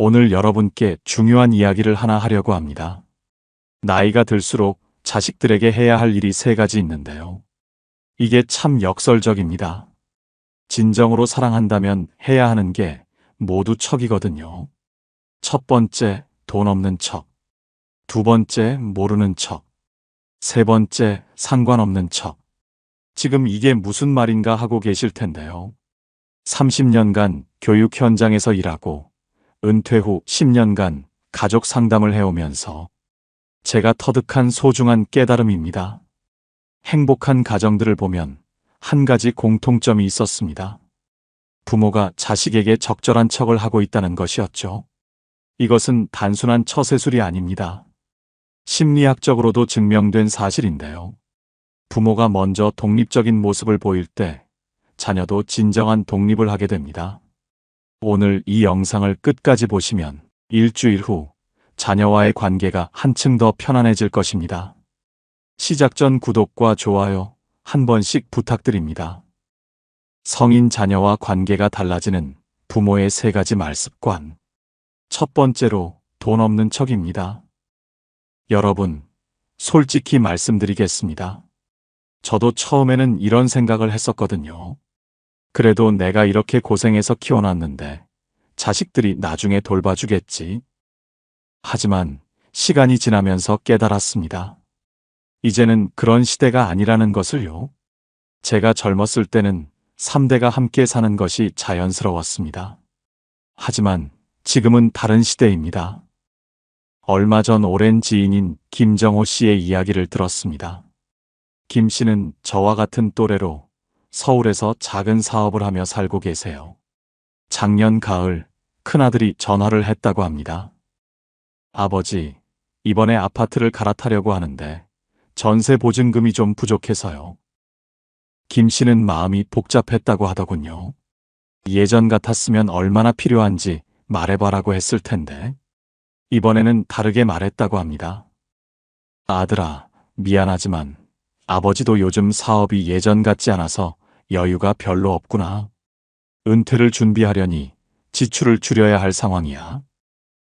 오늘 여러분께 중요한 이야기를 하나 하려고 합니다. 나이가 들수록 자식들에게 해야 할 일이 세 가지 있는데요. 이게 참 역설적입니다. 진정으로 사랑한다면 해야 하는 게 모두 척이거든요. 첫 번째, 돈 없는 척. 두 번째, 모르는 척. 세 번째, 상관없는 척. 지금 이게 무슨 말인가 하고 계실 텐데요. 30년간 교육 현장에서 일하고 은퇴 후 10년간 가족 상담을 해오면서 제가 터득한 소중한 깨달음입니다. 행복한 가정들을 보면 한 가지 공통점이 있었습니다. 부모가 자식에게 적절한 척을 하고 있다는 것이었죠. 이것은 단순한 처세술이 아닙니다. 심리학적으로도 증명된 사실인데요. 부모가 먼저 독립적인 모습을 보일 때 자녀도 진정한 독립을 하게 됩니다. 오늘 이 영상을 끝까지 보시면 일주일 후 자녀와의 관계가 한층 더 편안해질 것입니다. 시작 전 구독과 좋아요 한 번씩 부탁드립니다. 성인 자녀와 관계가 달라지는 부모의 세 가지 말습관. 첫 번째로 돈 없는 척입니다. 여러분, 솔직히 말씀드리겠습니다. 저도 처음에는 이런 생각을 했었거든요. 그래도 내가 이렇게 고생해서 키워놨는데 자식들이 나중에 돌봐주겠지. 하지만 시간이 지나면서 깨달았습니다. 이제는 그런 시대가 아니라는 것을요. 제가 젊었을 때는 3대가 함께 사는 것이 자연스러웠습니다. 하지만 지금은 다른 시대입니다. 얼마 전 오랜 지인인 김정호 씨의 이야기를 들었습니다. 김 씨는 저와 같은 또래로 서울에서 작은 사업을 하며 살고 계세요. 작년 가을 큰아들이 전화를 했다고 합니다. 아버지, 이번에 아파트를 갈아타려고 하는데 전세 보증금이 좀 부족해서요. 김 씨는 마음이 복잡했다고 하더군요. 예전 같았으면 얼마나 필요한지 말해봐라고 했을 텐데 이번에는 다르게 말했다고 합니다. 아들아, 미안하지만 아버지도 요즘 사업이 예전 같지 않아서 여유가 별로 없구나. 은퇴를 준비하려니 지출을 줄여야 할 상황이야.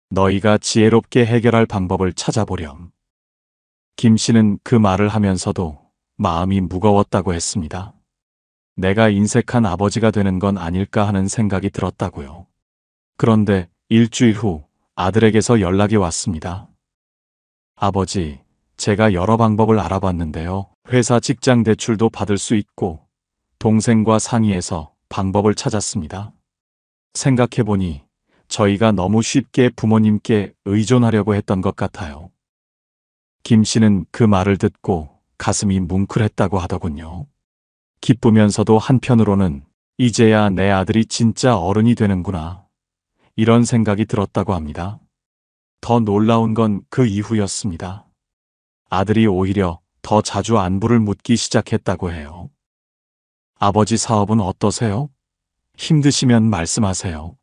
너희가 지혜롭게 해결할 방법을 찾아보렴. 김 씨는 그 말을 하면서도 마음이 무거웠다고 했습니다. 내가 인색한 아버지가 되는 건 아닐까 하는 생각이 들었다고요. 그런데 일주일 후 아들에게서 연락이 왔습니다. 아버지, 제가 여러 방법을 알아봤는데요. 회사 직장 대출도 받을 수 있고 동생과 상의해서 방법을 찾았습니다. 생각해보니 저희가 너무 쉽게 부모님께 의존하려고 했던 것 같아요. 김 씨는 그 말을 듣고 가슴이 뭉클했다고 하더군요. 기쁘면서도 한편으로는 이제야 내 아들이 진짜 어른이 되는구나. 이런 생각이 들었다고 합니다. 더 놀라운 건 그 이후였습니다. 아들이 오히려 더 자주 안부를 묻기 시작했다고 해요. 아버지 사업은 어떠세요? 힘드시면 말씀하세요.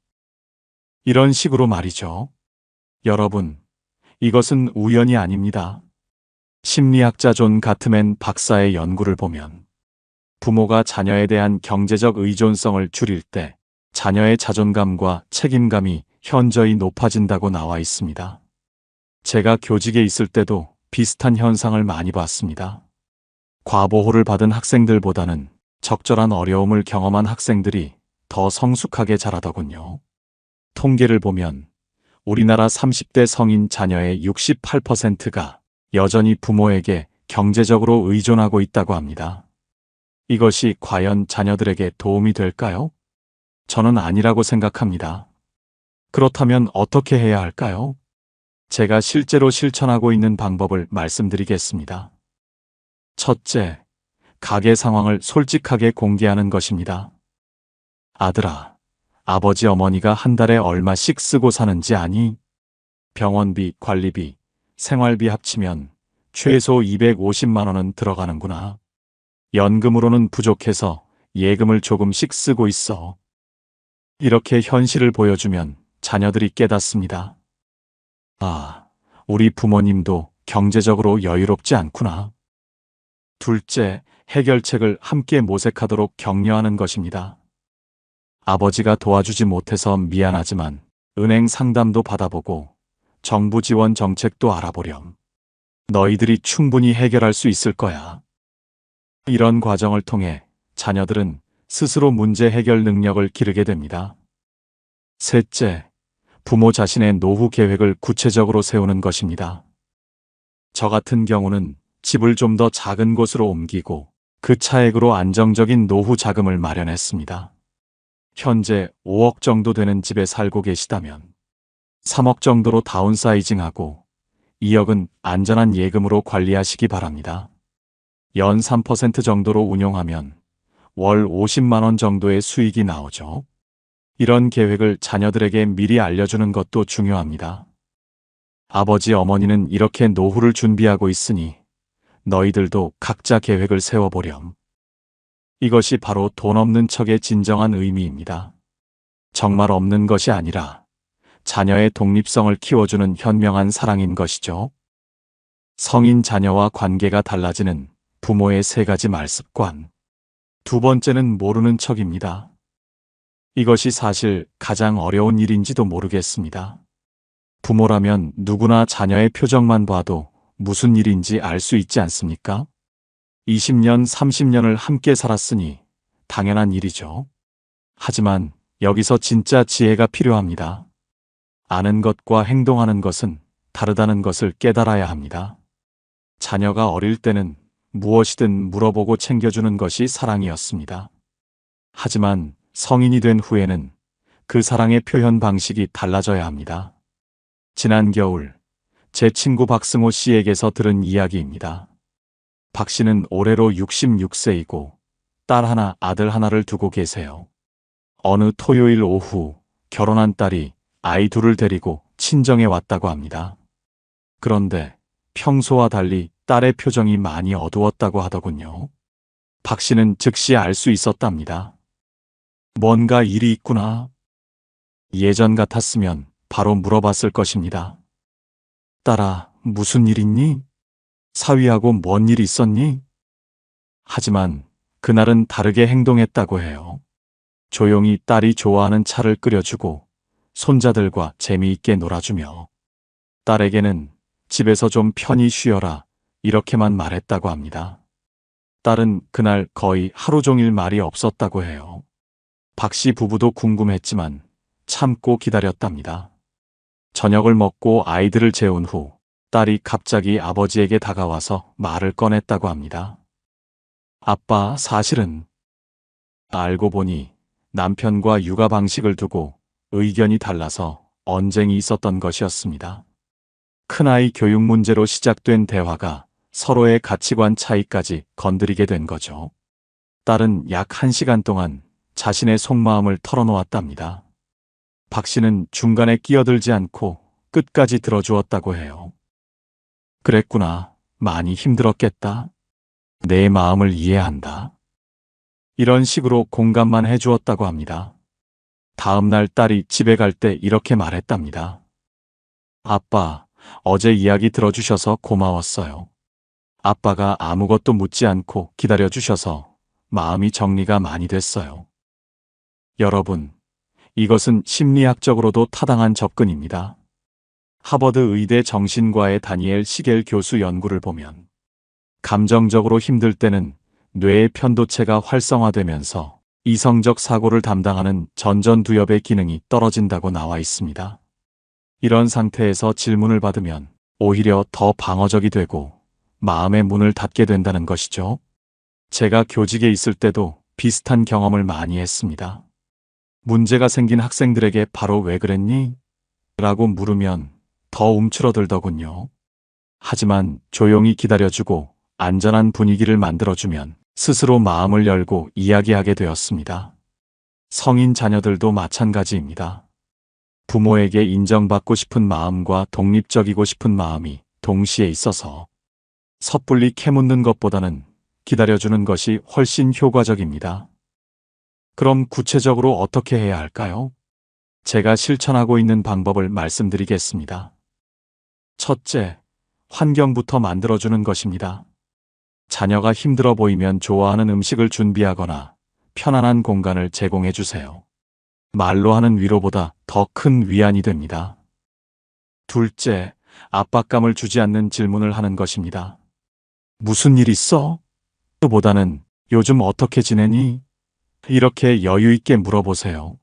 이런 식으로 말이죠. 여러분, 이것은 우연이 아닙니다. 심리학자 존 가트맨 박사의 연구를 보면 부모가 자녀에 대한 경제적 의존성을 줄일 때 자녀의 자존감과 책임감이 현저히 높아진다고 나와 있습니다. 제가 교직에 있을 때도 비슷한 현상을 많이 봤습니다. 과보호를 받은 학생들보다는 적절한 어려움을 경험한 학생들이 더 성숙하게 자라더군요. 통계를 보면 우리나라 30대 성인 자녀의 68%가 여전히 부모에게 경제적으로 의존하고 있다고 합니다. 이것이 과연 자녀들에게 도움이 될까요? 저는 아니라고 생각합니다. 그렇다면 어떻게 해야 할까요? 제가 실제로 실천하고 있는 방법을 말씀드리겠습니다. 첫째, 가계 상황을 솔직하게 공개하는 것입니다. 아들아, 아버지 어머니가 한 달에 얼마씩 쓰고 사는지 아니? 병원비, 관리비, 생활비 합치면 최소 250만 원은 들어가는구나. 연금으로는 부족해서 예금을 조금씩 쓰고 있어. 이렇게 현실을 보여주면 자녀들이 깨닫습니다. 아, 우리 부모님도 경제적으로 여유롭지 않구나. 둘째, 해결책을 함께 모색하도록 격려하는 것입니다. 아버지가 도와주지 못해서 미안하지만 은행 상담도 받아보고 정부 지원 정책도 알아보렴. 너희들이 충분히 해결할 수 있을 거야. 이런 과정을 통해 자녀들은 스스로 문제 해결 능력을 기르게 됩니다. 셋째, 부모 자신의 노후 계획을 구체적으로 세우는 것입니다. 저 같은 경우는 집을 좀 더 작은 곳으로 옮기고 그 차액으로 안정적인 노후 자금을 마련했습니다. 현재 5억 정도 되는 집에 살고 계시다면 3억 정도로 다운사이징하고 2억은 안전한 예금으로 관리하시기 바랍니다. 연 3% 정도로 운용하면 월 50만 원 정도의 수익이 나오죠. 이런 계획을 자녀들에게 미리 알려주는 것도 중요합니다. 아버지, 어머니는 이렇게 노후를 준비하고 있으니 너희들도 각자 계획을 세워보렴. 이것이 바로 돈 없는 척의 진정한 의미입니다. 정말 없는 것이 아니라 자녀의 독립성을 키워주는 현명한 사랑인 것이죠. 성인 자녀와 관계가 달라지는 부모의 3가지 말습관. 두 번째는 모르는 척입니다. 이것이 사실 가장 어려운 일인지도 모르겠습니다. 부모라면 누구나 자녀의 표정만 봐도 무슨 일인지 알 수 있지 않습니까? 20년, 30년을 함께 살았으니 당연한 일이죠. 하지만 여기서 진짜 지혜가 필요합니다. 아는 것과 행동하는 것은 다르다는 것을 깨달아야 합니다. 자녀가 어릴 때는 무엇이든 물어보고 챙겨주는 것이 사랑이었습니다. 하지만 성인이 된 후에는 그 사랑의 표현 방식이 달라져야 합니다. 지난 겨울 제 친구 박승호 씨에게서 들은 이야기입니다. 박 씨는 올해로 66세이고 딸 하나, 아들 하나를 두고 계세요. 어느 토요일 오후 결혼한 딸이 아이 둘을 데리고 친정에 왔다고 합니다. 그런데 평소와 달리 딸의 표정이 많이 어두웠다고 하더군요. 박 씨는 즉시 알 수 있었답니다. 뭔가 일이 있구나. 예전 같았으면 바로 물어봤을 것입니다. 딸아, 무슨 일 있니? 사위하고 뭔 일 있었니? 하지만 그날은 다르게 행동했다고 해요. 조용히 딸이 좋아하는 차를 끓여주고 손자들과 재미있게 놀아주며 딸에게는 집에서 좀 편히 쉬어라 이렇게만 말했다고 합니다. 딸은 그날 거의 하루 종일 말이 없었다고 해요. 박 씨 부부도 궁금했지만 참고 기다렸답니다. 저녁을 먹고 아이들을 재운 후 딸이 갑자기 아버지에게 다가와서 말을 꺼냈다고 합니다. 아빠, 사실은 알고 보니 남편과 육아 방식을 두고 의견이 달라서 언쟁이 있었던 것이었습니다. 큰아이 교육 문제로 시작된 대화가 서로의 가치관 차이까지 건드리게 된 거죠. 딸은 약 1시간 동안 자신의 속마음을 털어놓았답니다. 박 씨는 중간에 끼어들지 않고 끝까지 들어주었다고 해요. 그랬구나. 많이 힘들었겠다. 내 마음을 이해한다. 이런 식으로 공감만 해주었다고 합니다. 다음 날 딸이 집에 갈 때 이렇게 말했답니다. 아빠, 어제 이야기 들어주셔서 고마웠어요. 아빠가 아무것도 묻지 않고 기다려주셔서 마음이 정리가 많이 됐어요. 여러분, 이것은 심리학적으로도 타당한 접근입니다. 하버드 의대 정신과의 다니엘 시겔 교수 연구를 보면 감정적으로 힘들 때는 뇌의 편도체가 활성화되면서 이성적 사고를 담당하는 전전두엽의 기능이 떨어진다고 나와 있습니다. 이런 상태에서 질문을 받으면 오히려 더 방어적이 되고 마음의 문을 닫게 된다는 것이죠. 제가 교직에 있을 때도 비슷한 경험을 많이 했습니다. 문제가 생긴 학생들에게 바로 왜 그랬니? 라고 물으면 더 움츠러들더군요. 하지만 조용히 기다려주고 안전한 분위기를 만들어주면 스스로 마음을 열고 이야기하게 되었습니다. 성인 자녀들도 마찬가지입니다. 부모에게 인정받고 싶은 마음과 독립적이고 싶은 마음이 동시에 있어서 섣불리 캐묻는 것보다는 기다려주는 것이 훨씬 효과적입니다. 그럼 구체적으로 어떻게 해야 할까요? 제가 실천하고 있는 방법을 말씀드리겠습니다. 첫째, 환경부터 만들어주는 것입니다. 자녀가 힘들어 보이면 좋아하는 음식을 준비하거나 편안한 공간을 제공해 주세요. 말로 하는 위로보다 더 큰 위안이 됩니다. 둘째, 압박감을 주지 않는 질문을 하는 것입니다. 무슨 일 있어? 보다는 요즘 어떻게 지내니? 이렇게 여유 있게 물어보세요.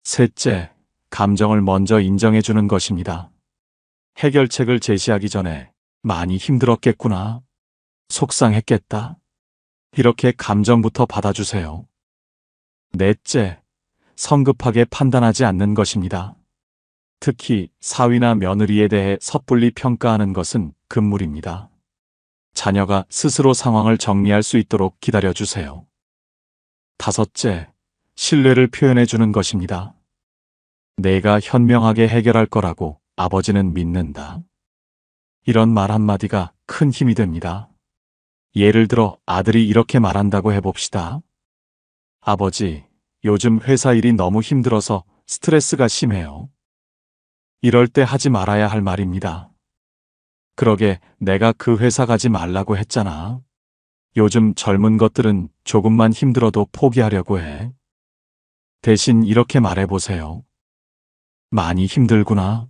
셋째, 감정을 먼저 인정해 주는 것입니다. 해결책을 제시하기 전에 많이 힘들었겠구나. 속상했겠다. 이렇게 감정부터 받아주세요. 넷째, 성급하게 판단하지 않는 것입니다. 특히 사위나 며느리에 대해 섣불리 평가하는 것은 금물입니다. 자녀가 스스로 상황을 정리할 수 있도록 기다려주세요. 다섯째, 신뢰를 표현해 주는 것입니다. 내가 현명하게 해결할 거라고 아버지는 믿는다. 이런 말 한마디가 큰 힘이 됩니다. 예를 들어 아들이 이렇게 말한다고 해봅시다. 아버지, 요즘 회사 일이 너무 힘들어서 스트레스가 심해요. 이럴 때 하지 말아야 할 말입니다. 그러게 내가 그 회사 가지 말라고 했잖아. 요즘 젊은 것들은 조금만 힘들어도 포기하려고 해. 대신 이렇게 말해보세요. 많이 힘들구나.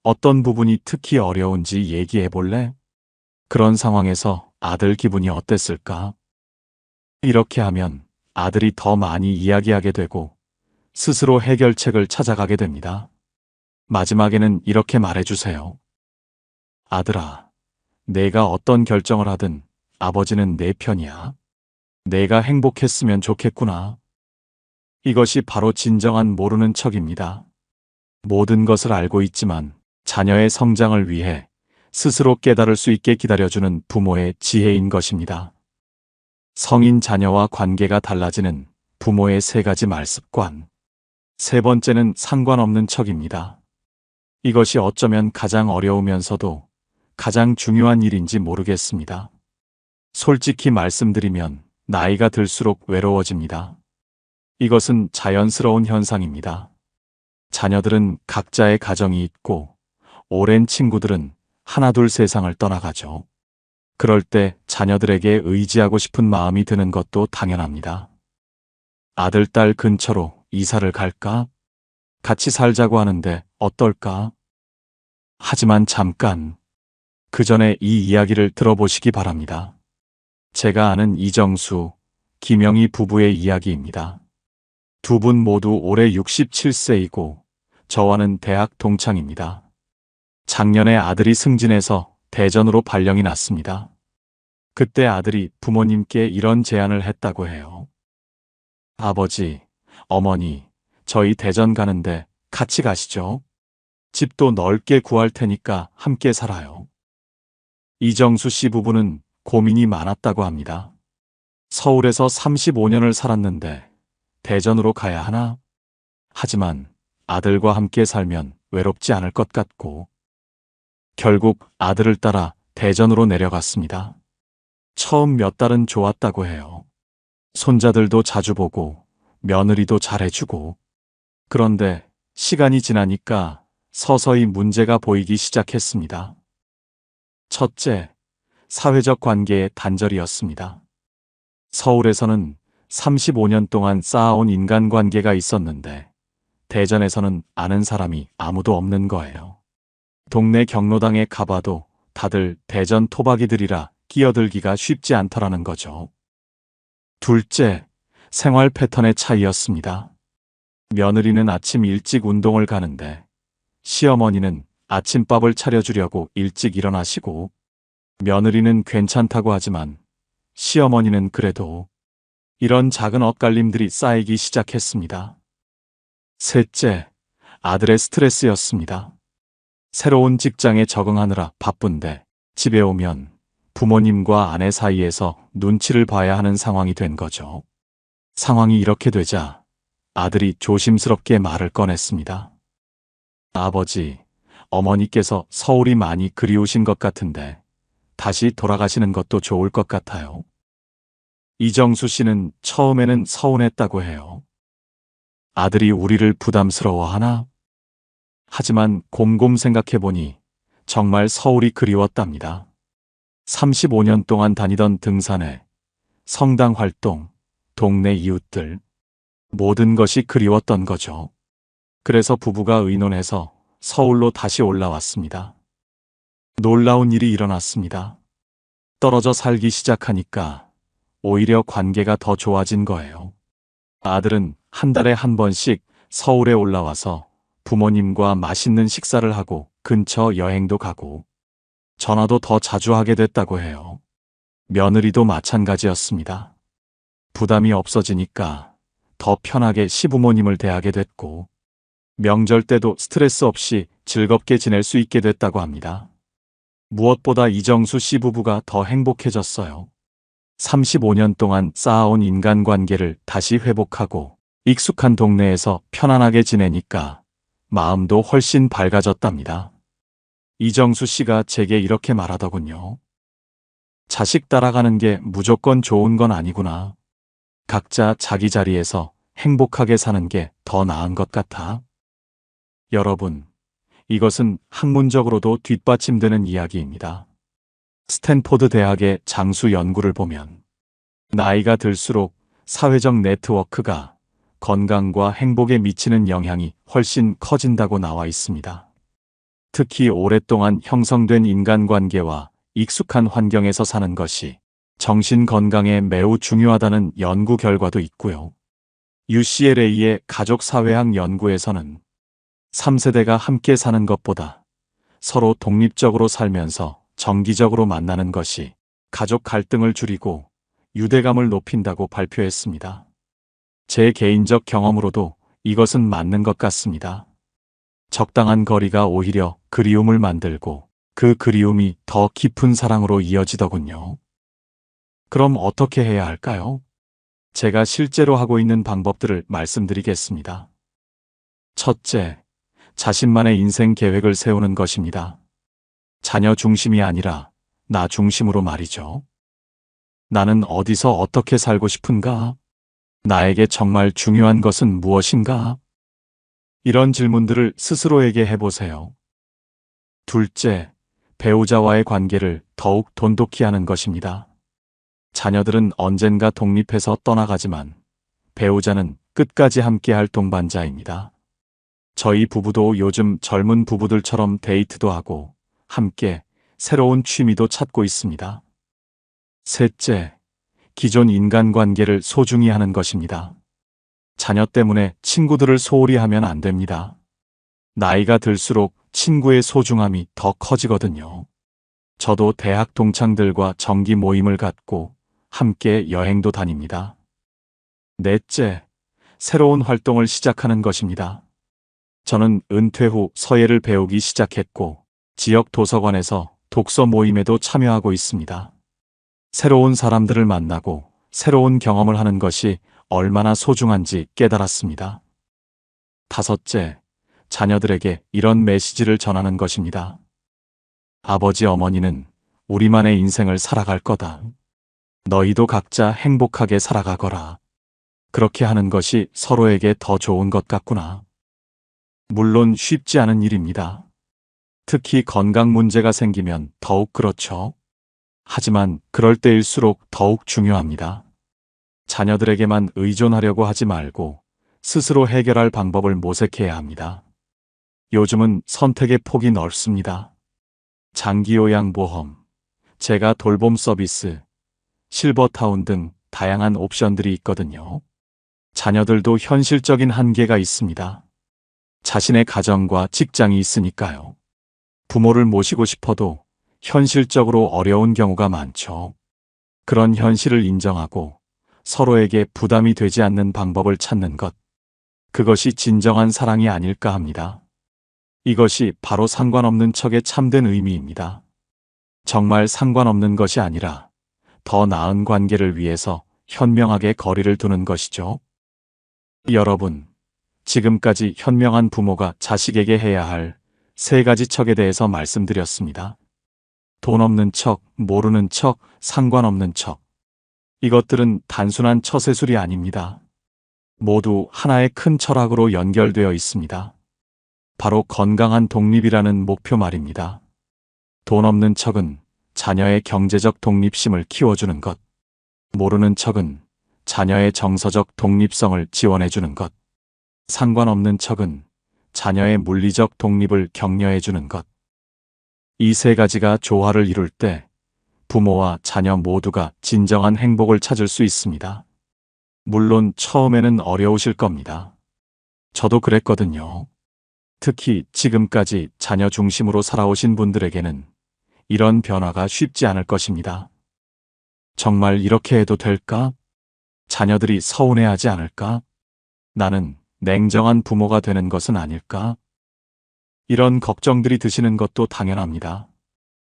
어떤 부분이 특히 어려운지 얘기해볼래? 그런 상황에서 아들 기분이 어땠을까? 이렇게 하면 아들이 더 많이 이야기하게 되고 스스로 해결책을 찾아가게 됩니다. 마지막에는 이렇게 말해주세요. 아들아, 내가 어떤 결정을 하든 아버지는 내 편이야. 내가 행복했으면 좋겠구나. 이것이 바로 진정한 모르는 척입니다. 모든 것을 알고 있지만 자녀의 성장을 위해 스스로 깨달을 수 있게 기다려주는 부모의 지혜인 것입니다. 성인 자녀와 관계가 달라지는 부모의 세 가지 말습관. 세 번째는 상관없는 척입니다. 이것이 어쩌면 가장 어려우면서도 가장 중요한 일인지 모르겠습니다. 솔직히 말씀드리면 나이가 들수록 외로워집니다. 이것은 자연스러운 현상입니다. 자녀들은 각자의 가정이 있고 오랜 친구들은 하나둘 세상을 떠나가죠. 그럴 때 자녀들에게 의지하고 싶은 마음이 드는 것도 당연합니다. 아들, 딸 근처로 이사를 갈까? 같이 살자고 하는데 어떨까? 하지만 잠깐, 그 전에 이 이야기를 들어보시기 바랍니다. 제가 아는 이정수, 김영희 부부의 이야기입니다. 두 분 모두 올해 67세이고 저와는 대학 동창입니다. 작년에 아들이 승진해서 대전으로 발령이 났습니다. 그때 아들이 부모님께 이런 제안을 했다고 해요. 아버지, 어머니, 저희 대전 가는데 같이 가시죠. 집도 넓게 구할 테니까 함께 살아요. 이정수 씨 부부는 고민이 많았다고 합니다. 서울에서 35년을 살았는데 대전으로 가야 하나? 하지만 아들과 함께 살면 외롭지 않을 것 같고 결국 아들을 따라 대전으로 내려갔습니다. 처음 몇 달은 좋았다고 해요. 손자들도 자주 보고 며느리도 잘해주고. 그런데 시간이 지나니까 서서히 문제가 보이기 시작했습니다. 첫째, 사회적 관계의 단절이었습니다. 서울에서는 35년 동안 쌓아온 인간관계가 있었는데 대전에서는 아는 사람이 아무도 없는 거예요. 동네 경로당에 가봐도 다들 대전 토박이들이라 끼어들기가 쉽지 않더라는 거죠. 둘째, 생활 패턴의 차이였습니다. 며느리는 아침 일찍 운동을 가는데 시어머니는 아침밥을 차려주려고 일찍 일어나시고 며느리는 괜찮다고 하지만 시어머니는 그래도 이런 작은 엇갈림들이 쌓이기 시작했습니다. 셋째, 아들의 스트레스였습니다. 새로운 직장에 적응하느라 바쁜데 집에 오면 부모님과 아내 사이에서 눈치를 봐야 하는 상황이 된 거죠. 상황이 이렇게 되자 아들이 조심스럽게 말을 꺼냈습니다. 아버지, 어머니께서 서울이 많이 그리우신 것 같은데 다시 돌아가시는 것도 좋을 것 같아요. 이정수 씨는 처음에는 서운했다고 해요. 아들이 우리를 부담스러워하나? 하지만 곰곰 생각해보니 정말 서울이 그리웠답니다. 35년 동안 다니던 등산회, 성당 활동, 동네 이웃들. 모든 것이 그리웠던 거죠. 그래서 부부가 의논해서 서울로 다시 올라왔습니다. 놀라운 일이 일어났습니다. 떨어져 살기 시작하니까 오히려 관계가 더 좋아진 거예요. 아들은 한 달에 한 번씩 서울에 올라와서 부모님과 맛있는 식사를 하고 근처 여행도 가고 전화도 더 자주 하게 됐다고 해요. 며느리도 마찬가지였습니다. 부담이 없어지니까 더 편하게 시부모님을 대하게 됐고 명절 때도 스트레스 없이 즐겁게 지낼 수 있게 됐다고 합니다. 무엇보다 이정수 씨 부부가 더 행복해졌어요. 35년 동안 쌓아온 인간관계를 다시 회복하고 익숙한 동네에서 편안하게 지내니까 마음도 훨씬 밝아졌답니다. 이정수 씨가 제게 이렇게 말하더군요. 자식 따라가는 게 무조건 좋은 건 아니구나. 각자 자기 자리에서 행복하게 사는 게 더 나은 것 같아. 여러분, 이것은 학문적으로도 뒷받침되는 이야기입니다. 스탠포드 대학의 장수 연구를 보면 나이가 들수록 사회적 네트워크가 건강과 행복에 미치는 영향이 훨씬 커진다고 나와 있습니다. 특히 오랫동안 형성된 인간관계와 익숙한 환경에서 사는 것이 정신 건강에 매우 중요하다는 연구 결과도 있고요. UCLA의 가족사회학 연구에서는 3세대가 함께 사는 것보다 서로 독립적으로 살면서 정기적으로 만나는 것이 가족 갈등을 줄이고 유대감을 높인다고 발표했습니다. 제 개인적 경험으로도 이것은 맞는 것 같습니다. 적당한 거리가 오히려 그리움을 만들고 그 그리움이 더 깊은 사랑으로 이어지더군요. 그럼 어떻게 해야 할까요? 제가 실제로 하고 있는 방법들을 말씀드리겠습니다. 첫째, 자신만의 인생 계획을 세우는 것입니다. 자녀 중심이 아니라 나 중심으로 말이죠. 나는 어디서 어떻게 살고 싶은가? 나에게 정말 중요한 것은 무엇인가? 이런 질문들을 스스로에게 해보세요. 둘째, 배우자와의 관계를 더욱 돈독히 하는 것입니다. 자녀들은 언젠가 독립해서 떠나가지만 배우자는 끝까지 함께할 동반자입니다. 저희 부부도 요즘 젊은 부부들처럼 데이트도 하고 함께 새로운 취미도 찾고 있습니다. 셋째, 기존 인간관계를 소중히 하는 것입니다. 자녀 때문에 친구들을 소홀히 하면 안 됩니다. 나이가 들수록 친구의 소중함이 더 커지거든요. 저도 대학 동창들과 정기 모임을 갖고 함께 여행도 다닙니다. 넷째, 새로운 활동을 시작하는 것입니다. 저는 은퇴 후 서예를 배우기 시작했고 지역 도서관에서 독서 모임에도 참여하고 있습니다. 새로운 사람들을 만나고 새로운 경험을 하는 것이 얼마나 소중한지 깨달았습니다. 다섯째, 자녀들에게 이런 메시지를 전하는 것입니다. 아버지 어머니는 우리만의 인생을 살아갈 거다. 너희도 각자 행복하게 살아가거라. 그렇게 하는 것이 서로에게 더 좋은 것 같구나. 물론 쉽지 않은 일입니다. 특히 건강 문제가 생기면 더욱 그렇죠. 하지만 그럴 때일수록 더욱 중요합니다. 자녀들에게만 의존하려고 하지 말고 스스로 해결할 방법을 모색해야 합니다. 요즘은 선택의 폭이 넓습니다. 장기요양보험, 재가 돌봄 서비스, 실버타운 등 다양한 옵션들이 있거든요. 자녀들도 현실적인 한계가 있습니다. 자신의 가정과 직장이 있으니까요. 부모를 모시고 싶어도 현실적으로 어려운 경우가 많죠. 그런 현실을 인정하고 서로에게 부담이 되지 않는 방법을 찾는 것. 그것이 진정한 사랑이 아닐까 합니다. 이것이 바로 상관없는 척의 참된 의미입니다. 정말 상관없는 것이 아니라 더 나은 관계를 위해서 현명하게 거리를 두는 것이죠. 여러분, 지금까지 현명한 부모가 자식에게 해야 할 3가지 척에 대해서 말씀드렸습니다. 돈 없는 척, 모르는 척, 상관없는 척. 이것들은 단순한 처세술이 아닙니다. 모두 하나의 큰 철학으로 연결되어 있습니다. 바로 건강한 독립이라는 목표 말입니다. 돈 없는 척은 자녀의 경제적 독립심을 키워주는 것. 모르는 척은 자녀의 정서적 독립성을 지원해주는 것. 상관없는 척은 자녀의 물리적 독립을 격려해주는 것. 이 세 가지가 조화를 이룰 때 부모와 자녀 모두가 진정한 행복을 찾을 수 있습니다. 물론 처음에는 어려우실 겁니다. 저도 그랬거든요. 특히 지금까지 자녀 중심으로 살아오신 분들에게는 이런 변화가 쉽지 않을 것입니다. 정말 이렇게 해도 될까? 자녀들이 서운해하지 않을까? 나는 냉정한 부모가 되는 것은 아닐까? 이런 걱정들이 드시는 것도 당연합니다.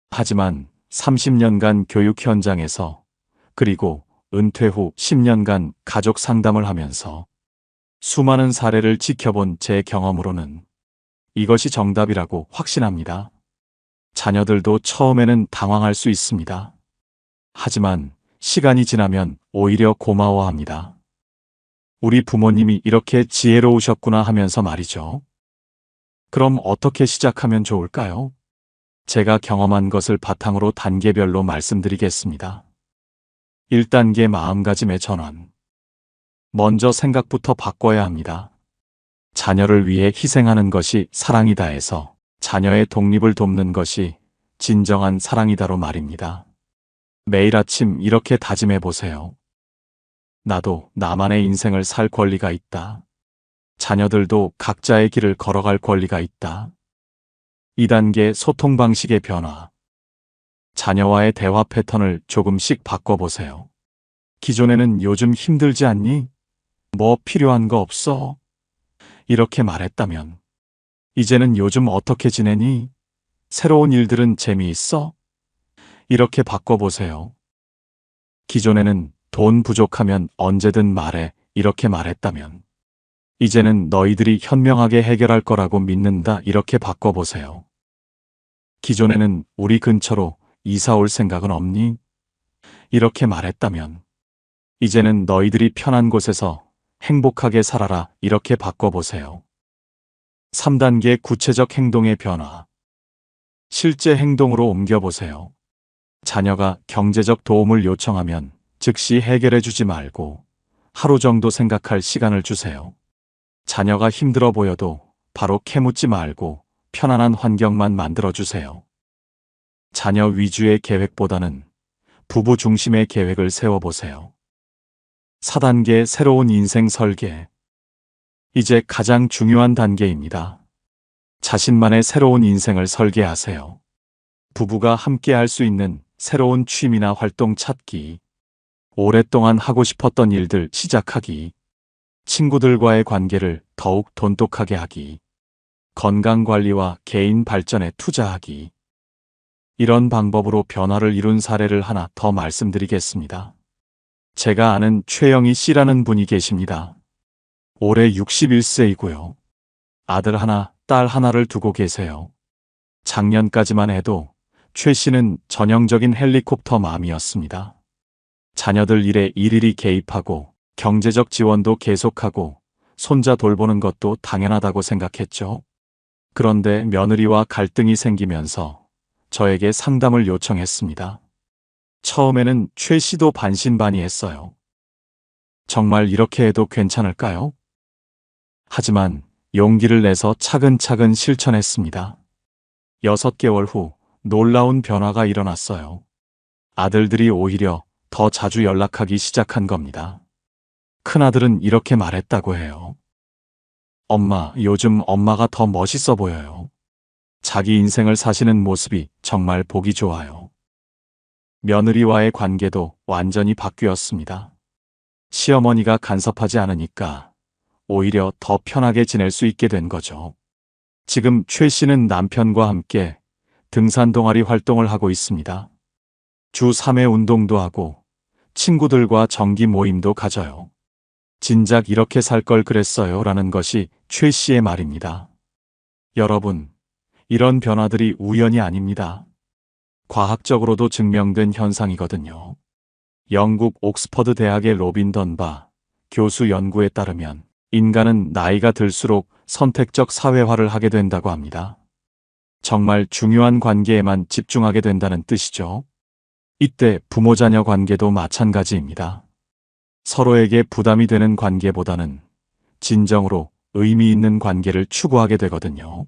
하지만 30년간 교육 현장에서 그리고 은퇴 후 10년간 가족 상담을 하면서 수많은 사례를 지켜본 제 경험으로는 이것이 정답이라고 확신합니다. 자녀들도 처음에는 당황할 수 있습니다. 하지만 시간이 지나면 오히려 고마워합니다. 우리 부모님이 이렇게 지혜로우셨구나 하면서 말이죠. 그럼 어떻게 시작하면 좋을까요? 제가 경험한 것을 바탕으로 단계별로 말씀드리겠습니다. 1단계 마음가짐의 전환. 먼저 생각부터 바꿔야 합니다. 자녀를 위해 희생하는 것이 사랑이다 해서 자녀의 독립을 돕는 것이 진정한 사랑이다로 말입니다. 매일 아침 이렇게 다짐해 보세요. 나도 나만의 인생을 살 권리가 있다. 자녀들도 각자의 길을 걸어갈 권리가 있다. 2단계 소통 방식의 변화. 자녀와의 대화 패턴을 조금씩 바꿔보세요. 기존에는 요즘 힘들지 않니? 뭐 필요한 거 없어? 이렇게 말했다면 이제는 요즘 어떻게 지내니? 새로운 일들은 재미있어? 이렇게 바꿔보세요. 기존에는 돈 부족하면 언제든 말해 이렇게 말했다면 이제는 너희들이 현명하게 해결할 거라고 믿는다 이렇게 바꿔보세요. 기존에는 우리 근처로 이사 올 생각은 없니? 이렇게 말했다면 이제는 너희들이 편한 곳에서 행복하게 살아라 이렇게 바꿔보세요. 3단계 구체적 행동의 변화. 실제 행동으로 옮겨보세요. 자녀가 경제적 도움을 요청하면 즉시 해결해 주지 말고 하루 정도 생각할 시간을 주세요. 자녀가 힘들어 보여도 바로 캐묻지 말고 편안한 환경만 만들어 주세요. 자녀 위주의 계획보다는 부부 중심의 계획을 세워보세요. 4단계 새로운 인생 설계. 이제 가장 중요한 단계입니다. 자신만의 새로운 인생을 설계하세요. 부부가 함께 할 수 있는 새로운 취미나 활동 찾기, 오랫동안 하고 싶었던 일들 시작하기, 친구들과의 관계를 더욱 돈독하게 하기, 건강관리와 개인 발전에 투자하기. 이런 방법으로 변화를 이룬 사례를 하나 더 말씀드리겠습니다. 제가 아는 최영희 씨라는 분이 계십니다. 올해 61세이고요. 아들 하나, 딸 하나를 두고 계세요. 작년까지만 해도 최 씨는 전형적인 헬리콥터 맘이었습니다. 자녀들 일에 일일이 개입하고 경제적 지원도 계속하고 손자 돌보는 것도 당연하다고 생각했죠. 그런데 며느리와 갈등이 생기면서 저에게 상담을 요청했습니다. 처음에는 최 씨도 반신반의했어요. 정말 이렇게 해도 괜찮을까요? 하지만 용기를 내서 차근차근 실천했습니다. 6개월 후 놀라운 변화가 일어났어요. 아들들이 오히려 더 자주 연락하기 시작한 겁니다. 큰아들은 이렇게 말했다고 해요. 엄마, 요즘 엄마가 더 멋있어 보여요. 자기 인생을 사시는 모습이 정말 보기 좋아요. 며느리와의 관계도 완전히 바뀌었습니다. 시어머니가 간섭하지 않으니까 오히려 더 편하게 지낼 수 있게 된 거죠. 지금 최 씨는 남편과 함께 등산 동아리 활동을 하고 있습니다. 주 3회 운동도 하고 친구들과 정기 모임도 가져요. 진작 이렇게 살 걸 그랬어요 라는 것이 최 씨의 말입니다. 여러분, 이런 변화들이 우연이 아닙니다. 과학적으로도 증명된 현상이거든요. 영국 옥스퍼드 대학의 로빈 던바 교수 연구에 따르면 인간은 나이가 들수록 선택적 사회화를 하게 된다고 합니다. 정말 중요한 관계에만 집중하게 된다는 뜻이죠. 이때 부모-자녀 관계도 마찬가지입니다. 서로에게 부담이 되는 관계보다는 진정으로 의미 있는 관계를 추구하게 되거든요.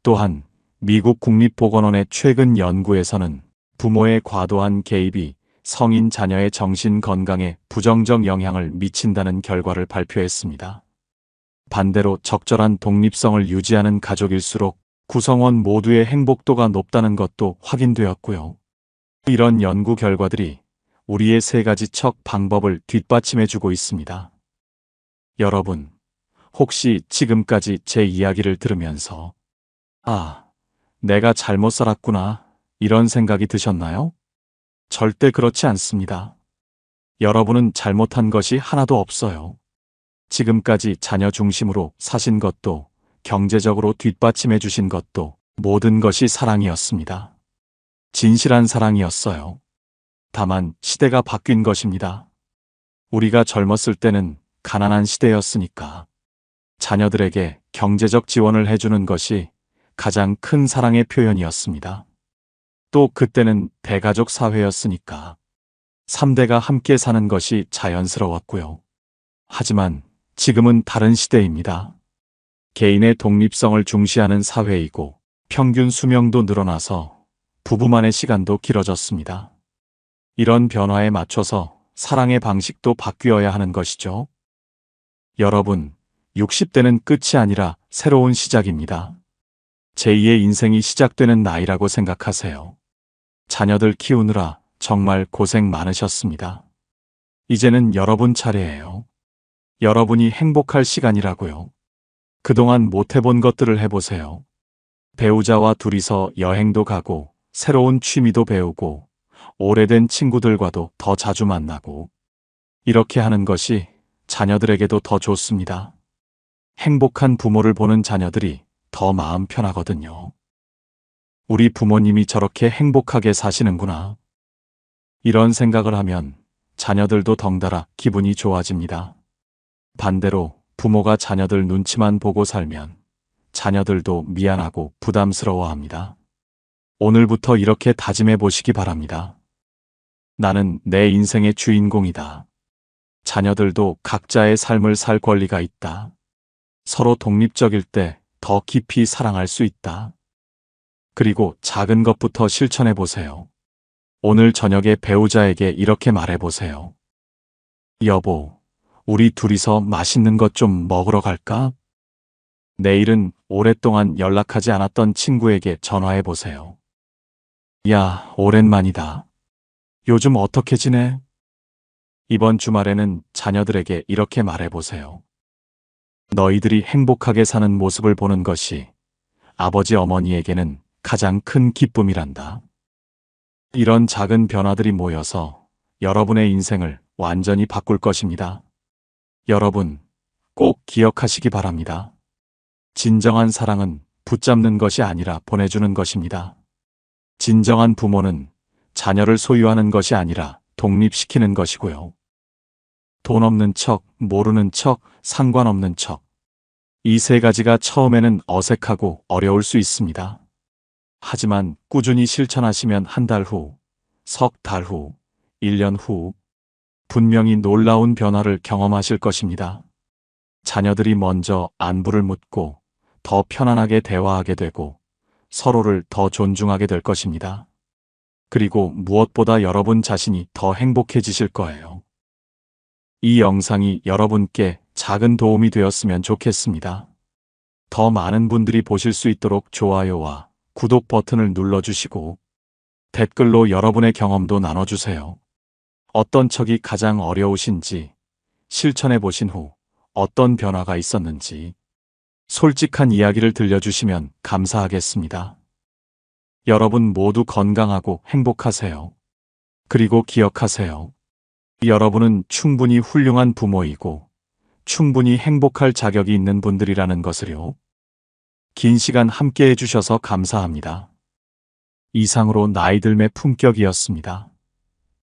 또한 미국 국립보건원의 최근 연구에서는 부모의 과도한 개입이 성인 자녀의 정신 건강에 부정적 영향을 미친다는 결과를 발표했습니다. 반대로 적절한 독립성을 유지하는 가족일수록 구성원 모두의 행복도가 높다는 것도 확인되었고요. 이런 연구 결과들이 우리의 세 가지 척 방법을 뒷받침해주고 있습니다. 여러분, 혹시 지금까지 제 이야기를 들으면서 내가 잘못 살았구나 이런 생각이 드셨나요? 절대 그렇지 않습니다. 여러분은 잘못한 것이 하나도 없어요. 지금까지 자녀 중심으로 사신 것도 경제적으로 뒷받침해 주신 것도 모든 것이 사랑이었습니다. 진실한 사랑이었어요. 다만 시대가 바뀐 것입니다. 우리가 젊었을 때는 가난한 시대였으니까 자녀들에게 경제적 지원을 해주는 것이 가장 큰 사랑의 표현이었습니다. 또 그때는 대가족 사회였으니까 3대가 함께 사는 것이 자연스러웠고요. 하지만 지금은 다른 시대입니다. 개인의 독립성을 중시하는 사회이고 평균 수명도 늘어나서 부부만의 시간도 길어졌습니다. 이런 변화에 맞춰서 사랑의 방식도 바뀌어야 하는 것이죠. 여러분, 60대는 끝이 아니라 새로운 시작입니다. 제2의 인생이 시작되는 나이라고 생각하세요. 자녀들 키우느라 정말 고생 많으셨습니다. 이제는 여러분 차례예요. 여러분이 행복할 시간이라고요. 그동안 못 해본 것들을 해보세요. 배우자와 둘이서 여행도 가고 새로운 취미도 배우고 오래된 친구들과도 더 자주 만나고 이렇게 하는 것이 자녀들에게도 더 좋습니다. 행복한 부모를 보는 자녀들이 더 마음 편하거든요. 우리 부모님이 저렇게 행복하게 사시는구나. 이런 생각을 하면 자녀들도 덩달아 기분이 좋아집니다. 반대로 부모가 자녀들 눈치만 보고 살면 자녀들도 미안하고 부담스러워합니다. 오늘부터 이렇게 다짐해 보시기 바랍니다. 나는 내 인생의 주인공이다. 자녀들도 각자의 삶을 살 권리가 있다. 서로 독립적일 때 더 깊이 사랑할 수 있다. 그리고 작은 것부터 실천해 보세요. 오늘 저녁에 배우자에게 이렇게 말해 보세요. 여보, 우리 둘이서 맛있는 것 좀 먹으러 갈까? 내일은 오랫동안 연락하지 않았던 친구에게 전화해 보세요. 야, 오랜만이다. 요즘 어떻게 지내? 이번 주말에는 자녀들에게 이렇게 말해 보세요. 너희들이 행복하게 사는 모습을 보는 것이 아버지 어머니에게는 가장 큰 기쁨이란다. 이런 작은 변화들이 모여서 여러분의 인생을 완전히 바꿀 것입니다. 여러분, 꼭 기억하시기 바랍니다. 진정한 사랑은 붙잡는 것이 아니라 보내주는 것입니다. 진정한 부모는 자녀를 소유하는 것이 아니라 독립시키는 것이고요. 돈 없는 척, 모르는 척, 상관없는 척. 이 세 가지가 처음에는 어색하고 어려울 수 있습니다. 하지만 꾸준히 실천하시면 한 달 후, 석 달 후, 1년 후 분명히 놀라운 변화를 경험하실 것입니다. 자녀들이 먼저 안부를 묻고 더 편안하게 대화하게 되고 서로를 더 존중하게 될 것입니다. 그리고 무엇보다 여러분 자신이 더 행복해지실 거예요. 이 영상이 여러분께 작은 도움이 되었으면 좋겠습니다. 더 많은 분들이 보실 수 있도록 좋아요와 구독 버튼을 눌러주시고 댓글로 여러분의 경험도 나눠주세요. 어떤 척이 가장 어려우신지, 실천해 보신 후 어떤 변화가 있었는지 솔직한 이야기를 들려주시면 감사하겠습니다. 여러분 모두 건강하고 행복하세요. 그리고 기억하세요. 여러분은 충분히 훌륭한 부모이고 충분히 행복할 자격이 있는 분들이라는 것을요. 긴 시간 함께 해주셔서 감사합니다. 이상으로 나이들매 품격이었습니다.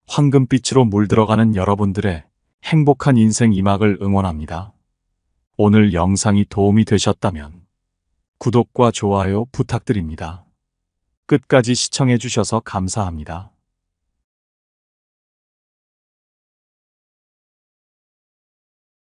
황금빛으로 물들어가는 여러분들의 행복한 인생 이막을 응원합니다. 오늘 영상이 도움이 되셨다면 구독과 좋아요 부탁드립니다. 끝까지 시청해 주셔서 감사합니다.